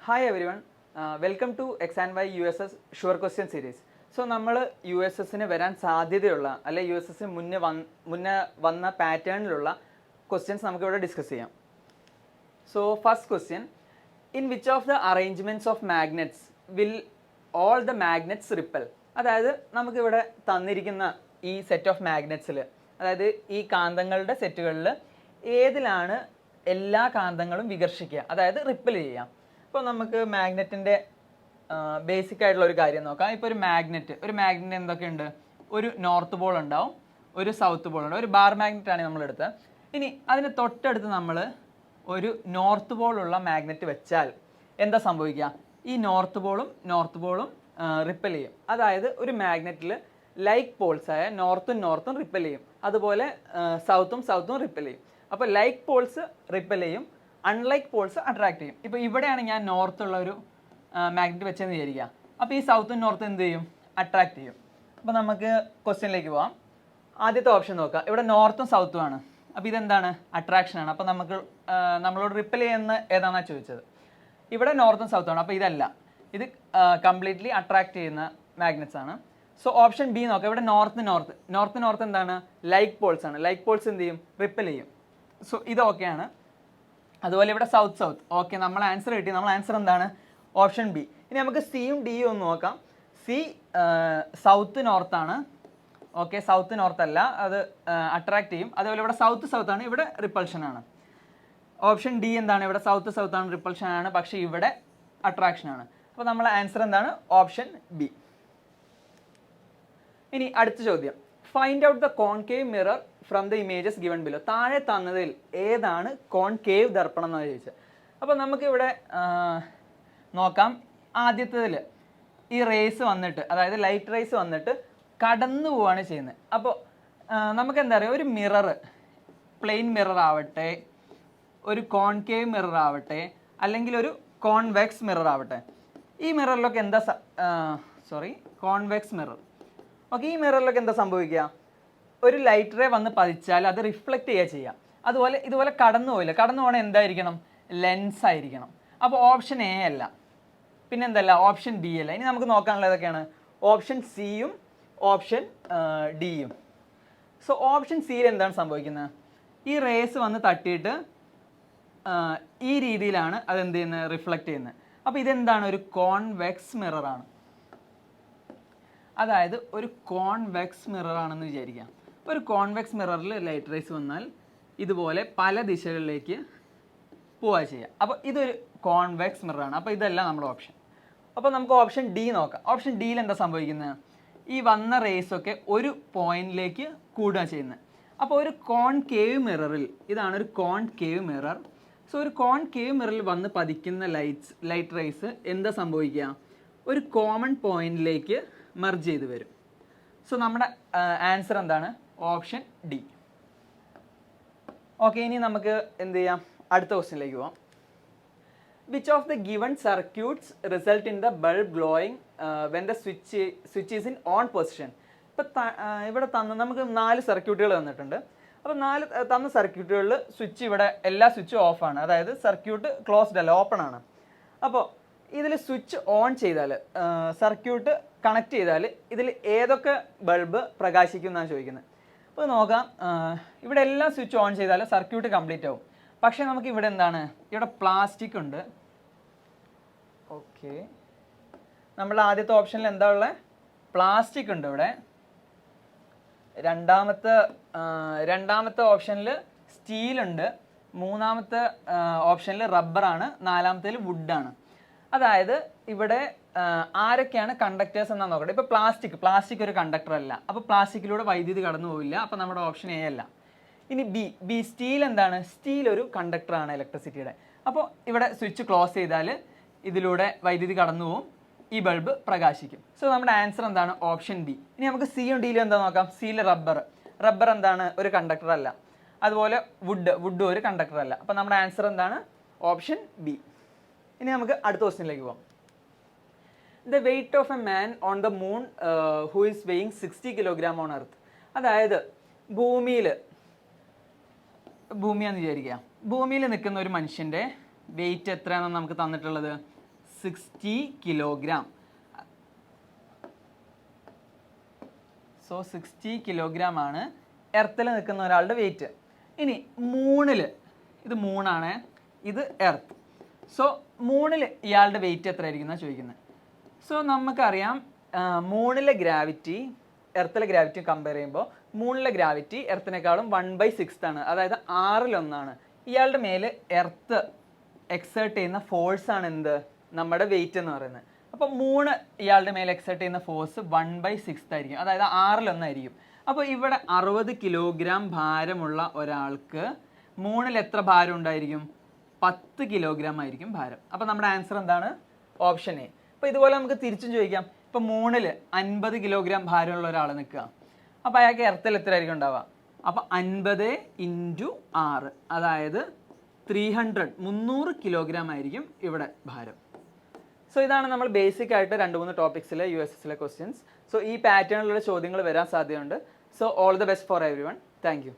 Hi everyone, welcome to X and Y USS Sure Question Series. So നമ്മൾ U S എസിന് വരാൻ സാധ്യതയുള്ള അല്ലെ യു എസ് എസിന് മുന്നേ വന്ന പാറ്റേണിലുള്ള ക്വസ്റ്റ്യൻസ് നമുക്കിവിടെ ഡിസ്കസ് ചെയ്യാം. So first question, in which of the arrangements of magnets will all the magnets ripple? അതായത് നമുക്കിവിടെ തന്നിരിക്കുന്ന ഈ സെറ്റ് ഓഫ് മാഗ്നറ്റ്സിൽ, അതായത് ഈ കാന്തങ്ങളുടെ സെറ്റുകളിൽ ഏതിലാണ് എല്ലാ കാന്തങ്ങളും വികർഷിക്കുക, അതായത് റിപ്പൽ ചെയ്യുക? ഇപ്പോൾ നമുക്ക് മാഗ്നറ്റിൻ്റെ ബേസിക് ആയിട്ടുള്ള ഒരു കാര്യം നോക്കാം. ഇപ്പോൾ ഒരു മാഗ്നറ്റ് എന്തൊക്കെയുണ്ട്? ഒരു നോർത്ത് പോൾ ഉണ്ടാവും, ഒരു സൗത്ത് പോൾ ഉണ്ടാവും. ഒരു ബാർ മാഗ്നറ്റാണ് നമ്മളെടുത്തത്. ഇനി അതിന് തൊട്ടടുത്ത് നമ്മൾ ഒരു നോർത്ത് പോളുള്ള മാഗ്നറ്റ് വെച്ചാൽ എന്താ സംഭവിക്കുക? ഈ നോർത്ത് പോളും റിപ്പൽ ചെയ്യും. അതായത് ഒരു മാഗ്നറ്റിൽ ലൈക്ക് പോൾസ് ആയ നോർത്തും റിപ്പൽ ചെയ്യും, അതുപോലെ സൗത്തും റിപ്പൽ ചെയ്യും. അപ്പോൾ ലൈക്ക് പോൾസ് റിപ്പൽ ചെയ്യും, അൺലൈക്ക് പോൾസ് അട്രാക്ട് ചെയ്യും. ഇപ്പോൾ ഇവിടെയാണ് ഞാൻ നോർത്തുള്ള ഒരു മാഗ്നറ്റ് വെച്ചെന്ന് വിചാരിക്കുക. അപ്പോൾ ഈ സൗത്തും നോർത്തും എന്ത് ചെയ്യും? അട്രാക്ട് ചെയ്യും. അപ്പോൾ നമുക്ക് ക്വസ്റ്റ്യനിലേക്ക് പോകാം. ആദ്യത്തെ ഓപ്ഷൻ നോക്കാം. ഇവിടെ നോർത്തും സൗത്തും ആണ്. അപ്പോൾ ഇതെന്താണ്? അട്രാക്ഷനാണ്. അപ്പോൾ നമ്മളോട് റിപ്പൽ ചെയ്യുന്ന ഏതാണെന്നാണ് ചോദിച്ചത്. ഇവിടെ നോർത്തും സൗത്തും ആണ്. അപ്പോൾ ഇതല്ല, ഇത് കംപ്ലീറ്റ്ലി അട്രാക്ട് ചെയ്യുന്ന മാഗ്നറ്റ്സ് ആണ്. സോ ഓപ്ഷൻ ബി നോക്കാം. ഇവിടെ നോർത്ത് എന്താണ്? ലൈക്ക് പോൾസ് ആണ്. ലൈക്ക് പോൾസ് എന്ത് ചെയ്യും? റിപ്പൽ ചെയ്യും. സോ ഇത് ഓക്കെയാണ്. അതുപോലെ ഇവിടെ സൗത്ത് ഓക്കെ, നമ്മൾ ആൻസർ കിട്ടി. നമ്മൾ ആൻസർ എന്താണ്? Option B. ഇനി നമുക്ക് സിയും ഡിയും ഒന്ന് നോക്കാം. സി സൗത്ത് നോർത്താണ്. ഓക്കെ, സൗത്ത് നോർത്ത് അല്ല, അത് അട്രാക്ട് ചെയ്യും. അതുപോലെ ഇവിടെ സൗത്ത് ആണ്, ഇവിടെ റിപ്പൾഷൻ ആണ്. ഓപ്ഷൻ ഡി എന്താണ്? ഇവിടെ സൗത്ത് ആണ്, റിപ്പൾഷൻ ആണ്, പക്ഷേ ഇവിടെ അട്രാക്ഷൻ ആണ്. അപ്പോൾ നമ്മളെ ആൻസർ എന്താണ്? Option B. ഇനി അടുത്ത ചോദ്യം, find out the concave mirror from the images given below. താഴെ തന്നതിൽ ഏതാണ് കോൺകേവ് ദർപ്പണം എന്നാണ് ചോദിച്ചത്. അപ്പോൾ നമുക്കിവിടെ നോക്കാം. ആദ്യത്തേതിൽ ഈ റേസ് വന്നിട്ട്, അതായത് ലൈറ്റ് റേസ് വന്നിട്ട് കടന്നു പോവുകയാണ് ചെയ്യുന്നത്. അപ്പോൾ നമുക്ക് എന്താ പറയുക, ഒരു മിറർ, പ്ലെയിൻ മിറർ ആവട്ടെ, ഒരു കോൺകേവ് മിറർ ആവട്ടെ, അല്ലെങ്കിൽ ഒരു കോൺവെക്സ് മിറർ ആവട്ടെ, ഈ മിററിലൊക്കെ എന്താ കോൺവെക്സ് മിറർ. ഓക്കെ, ഈ മിററിലൊക്കെ എന്താ സംഭവിക്കുക? ഒരു ലൈറ്റ് റേ വന്ന് പതിച്ചാൽ അത് റിഫ്ലക്റ്റ് ചെയ്യുക. അതുപോലെ ഇതുപോലെ കടന്നു പോകണ എന്തായിരിക്കണം? ലെൻസ് ആയിരിക്കണം. അപ്പോൾ ഓപ്ഷൻ എ അല്ല, പിന്നെ എന്തല്ല? ഓപ്ഷൻ ഡി അല്ല. ഇനി നമുക്ക് നോക്കാനുള്ളത് ഏതൊക്കെയാണ്? ഓപ്ഷൻ സിയും ഓപ്ഷൻ ഡിയും. സോ ഓപ്ഷൻ സിയിൽ എന്താണ് സംഭവിക്കുന്നത്? ഈ റേസ് വന്ന് തട്ടിയിട്ട് ഈ രീതിയിലാണ് അത് എന്ത് ചെയ്യുന്നത്? റിഫ്ലക്റ്റ് ചെയ്യുന്നത്. അപ്പോൾ ഇതെന്താണ്? ഒരു കോൺവെക്സ് മിററാണ്. അതായത് ഒരു കോൺവെക്സ് മിറർ ആണെന്ന് വിചാരിക്കാം. ഒരു കോൺവെക്സ് മിററിൽ ലൈറ്റ് റേസ് വന്നാൽ ഇതുപോലെ പല ദിശകളിലേക്ക് പോവുക ചെയ്യുക. അപ്പോൾ ഇതൊരു കോൺവെക്സ് മിററാണ്. അപ്പോൾ ഇതല്ല നമ്മുടെ ഓപ്ഷൻ. അപ്പോൾ നമുക്ക് ഓപ്ഷൻ ഡി നോക്കാം. ഓപ്ഷൻ ഡിയിൽ എന്താ സംഭവിക്കുന്നത്? ഈ വന്ന റേസൊക്കെ ഒരു പോയിന്റിലേക്ക് കൂടുക ചെയ്യുന്നത്. അപ്പോൾ ഒരു കോൺകേവ് മിററിൽ, ഇതാണ് ഒരു കോൺകേവ് മിറർ. സോ ഒരു കോൺകേവ് മിററിൽ വന്ന് പതിക്കുന്ന ലൈറ്റ് റേസ് എന്താ സംഭവിക്കുക? ഒരു കോമൺ പോയിന്റിലേക്ക് മെർജ് ചെയ്ത് വരും. സോ നമ്മുടെ ആൻസർ എന്താണ്? Option D. ഓക്കെ, ഇനി നമുക്ക് എന്ത് ചെയ്യാം? അടുത്ത ക്വസ്റ്റ്യനിലേക്ക് പോവാം. Which of the given circuits result in the bulb glowing when the switch is in on position? ഇപ്പം ഇവിടെ നമുക്ക് 4 സർക്യൂട്ടുകൾ തന്നിട്ടുണ്ട്. അപ്പോൾ 4 തന്ന സർക്യൂട്ടുകളിൽ ഇവിടെ എല്ലാ സ്വിച്ചും ഓഫാണ്. അതായത് സർക്യൂട്ട് ക്ലോസ്ഡ് അല്ല, ഓപ്പൺ ആണ്. അപ്പോൾ ഇതിൽ സ്വിച്ച് ഓൺ ചെയ്താൽ, സർക്യൂട്ട് കണക്ട് ചെയ്താൽ ഇതിൽ ഏതൊക്കെ ബൾബ് പ്രകാശിക്കും എന്നാണ് ചോദിക്കുന്നത്. അപ്പോൾ നോക്കാം. ഇവിടെ എല്ലാം സ്വിച്ച് ഓൺ ചെയ്താൽ സർക്യൂട്ട് കംപ്ലീറ്റ് ആവും. പക്ഷേ നമുക്ക് ഇവിടെ എന്താണ്? ഇവിടെ പ്ലാസ്റ്റിക് ഉണ്ട്. ഓക്കെ, നമ്മൾ ആദ്യത്തെ ഓപ്ഷനിൽ എന്താ ഉള്ളത്? പ്ലാസ്റ്റിക് ഉണ്ട് ഇവിടെ. രണ്ടാമത്തെ ഓപ്ഷനിൽ സ്റ്റീലുണ്ട്. മൂന്നാമത്തെ ഓപ്ഷനിൽ റബ്ബറാണ്. നാലാമത്തേൽ വുഡാണ്. അതായത് ഇവിടെ ആരൊക്കെയാണ് കണ്ടക്ടേഴ്സ് എന്നാണ് നോക്കട്ടെ. ഇപ്പോൾ പ്ലാസ്റ്റിക് ഒരു കണ്ടക്ടർ അല്ല, അപ്പോൾ പ്ലാസ്റ്റിക്കിലൂടെ വൈദ്യുതി കടന്നു പോവില്ല. അപ്പോൾ നമ്മുടെ ഓപ്ഷൻ എ അല്ല. ഇനി ബി സ്റ്റീൽ എന്താണ്? സ്റ്റീൽ ഒരു കണ്ടക്ടറാണ് ഇലക്ട്രിസിറ്റിയുടെ. അപ്പോൾ ഇവിടെ സ്വിച്ച് ക്ലോസ് ചെയ്താൽ ഇതിലൂടെ വൈദ്യുതി കടന്നു പോവും, ഈ ബൾബ് പ്രകാശിക്കും. സോ നമ്മുടെ ആൻസർ എന്താണ്? Option B. ഇനി നമുക്ക് സിയും ഡിയിലും എന്താ നോക്കാം. സിയിൽ റബ്ബർ എന്താണ്? ഒരു കണ്ടക്ടർ അല്ല. അതുപോലെ വുഡ് ഒരു കണ്ടക്ടർ അല്ല. അപ്പോൾ നമ്മുടെ ആൻസർ എന്താണ്? Option B. ഇനി നമുക്ക് അടുത്ത ക്വസ്റ്റ്യനിലേക്ക് പോകാം. The weight of a man on the moon who is weighing 60 kilogram on earth. അതായത് ഭൂമിയാന്ന് വിചാരിക്കുക. ഭൂമിയിൽ നിൽക്കുന്ന ഒരു മനുഷ്യൻ്റെ വെയിറ്റ് എത്രയാണെന്ന് നമുക്ക് തന്നിട്ടുള്ളത്? 60 കിലോഗ്രാം. സോ 60 കിലോഗ്രാം ആണ് എർത്തിൽ നിൽക്കുന്ന ഒരാളുടെ വെയിറ്റ്. ഇനി മൂണിൽ, ഇത് മൂണാണ്, ഇത് എർത്ത്. സോ മൂണിൽ ഇയാളുടെ വെയിറ്റ് എത്ര ആയിരിക്കും എന്നാണ് ചോദിക്കുന്നത്. സോ നമുക്കറിയാം മൂണിലെ ഗ്രാവിറ്റി എർത്തിലെ ഗ്രാവിറ്റി കമ്പയർ ചെയ്യുമ്പോൾ മൂണിലെ ഗ്രാവിറ്റി എർത്തിനേക്കാളും 1/6 ആണ്, അതായത് 6/1. ഇയാളുടെ മേലെ എർത്ത് എക്സേർട്ട് ചെയ്യുന്ന ഫോഴ്സാണ് എന്ത്, നമ്മുടെ വെയിറ്റ് എന്ന് പറയുന്നത്. അപ്പോൾ മൂന്ന് ഇയാളുടെ മേലെ എക്സേർട്ട് ചെയ്യുന്ന ഫോഴ്സ് 1/6 ആയിരിക്കും, അതായത് 6/1 ആയിരിക്കും. അപ്പോൾ ഇവിടെ 60 കിലോഗ്രാം ഭാരമുള്ള ഒരാൾക്ക് മൂണിൽ എത്ര ഭാരം ഉണ്ടായിരിക്കും? 10 കിലോഗ്രാം ആയിരിക്കും ഭാരം. അപ്പോൾ നമ്മുടെ ആൻസർ എന്താണ്? Option A. അപ്പോൾ ഇതുപോലെ നമുക്ക് തിരിച്ചും ചോദിക്കാം. ഇപ്പോൾ മൂണിൽ 50 കിലോഗ്രാം ഭാരമുള്ള ഒരാൾ നിൽക്കുക, അപ്പോൾ അയാൾക്ക് എർത്തിൽ എത്ര ആയിരിക്കും ഉണ്ടാവുക? അപ്പോൾ 50 × 6, അതായത് 300 കിലോഗ്രാം ആയിരിക്കും ഇവിടെ ഭാരം. സോ ഇതാണ് നമ്മൾ ബേസിക് ആയിട്ട് 2-3 ടോപ്പിക്സിലെ USSലെ ക്വസ്റ്റ്യൻസ്. സോ ഈ പാറ്റേണിലുള്ള ചോദ്യങ്ങൾ വരാൻ സാധ്യതയുണ്ട്. So all the best for every one. Thank you.